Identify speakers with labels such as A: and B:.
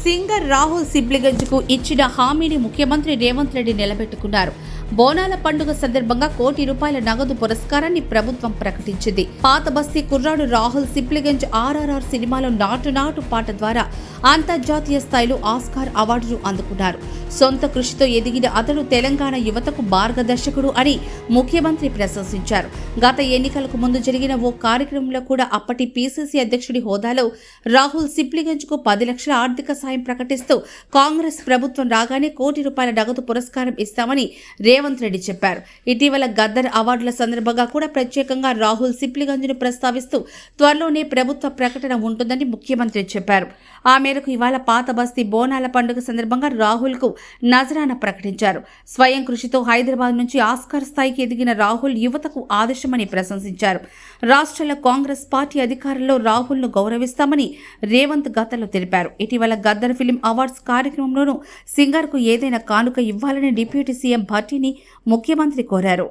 A: Singer Rahul సిబ్లిగంజ్కు ఇచ్చిన హామీని ముఖ్యమంత్రి రేవంత్ రెడ్డి నిలబెట్టుకున్నారు. బోనాల పండుగ సందర్భంగా ₹1,00,00,000 నగదు పురస్కారాన్ని ప్రభుత్వం ప్రకటించింది. పాత బస్తీ కుర్రాడు రాహుల్ సిబ్లిగంజ్ RRR సినిమాలో నాటు నాటు పాట ద్వారా అంతర్జాతీయ స్థాయిలో ఆస్కార్ అవార్డును అందుకున్నారు. సొంత కృషితో ఎదిగిన అతడు తెలంగాణ యువతకు మార్గదర్శకుడు అని ముఖ్యమంత్రి ప్రశంసించారు. గత ఎన్నికలకు ముందు జరిగిన ఓ కార్యక్రమంలో కూడా అప్పటి PCC అధ్యక్షుడి హోదాలో రాహుల్ సిబ్లిగంజ్కు 10 లక్షల ఆర్థిక సాయం ప్రకటిస్తూ కాంగ్రెస్ ప్రభుత్వం రాగానే ₹1,00,00,000 నగదు పురస్కారం ఇస్తామని రేవంత్ రెడ్డి చెప్పారు. ఇటీవల గద్దర్ అవార్డుల సందర్భంగా కూడా ప్రత్యేకంగా రాహుల్ సిబ్లిగంజ్ను ప్రస్తావిస్తూ త్వరలోనే ప్రభుత్వ ప్రకటన ఉంటుందని ముఖ్యమంత్రి చెప్పారు. ఆ మేరకు ఇవాళ పాత బస్తీ బోనాల పండుగ సందర్భంగా రాహుల్కు నజరానా ప్రకటించారు. స్వయం కృషితో హైదరాబాద్ నుంచి ఆస్కార్ స్థాయికి ఎదిగిన రాహుల్ యువతకు ఆదర్శమని ప్రశంసించారు. రాష్ట్రంలో కాంగ్రెస్ పార్టీ అధికారంలో రాహుల్ను గౌరవిస్తామని రేవంత్ గతంలో తెలిపారు. ఇటీవల గద్దర్ ఫిలిం అవార్డ్స్ కార్యక్రమంలోనూ సింగర్కు ఏదైనా కానుక ఇవ్వాలని డిప్యూటీ సీఎం భట్టిని ముఖ్యమంత్రి కోరారు.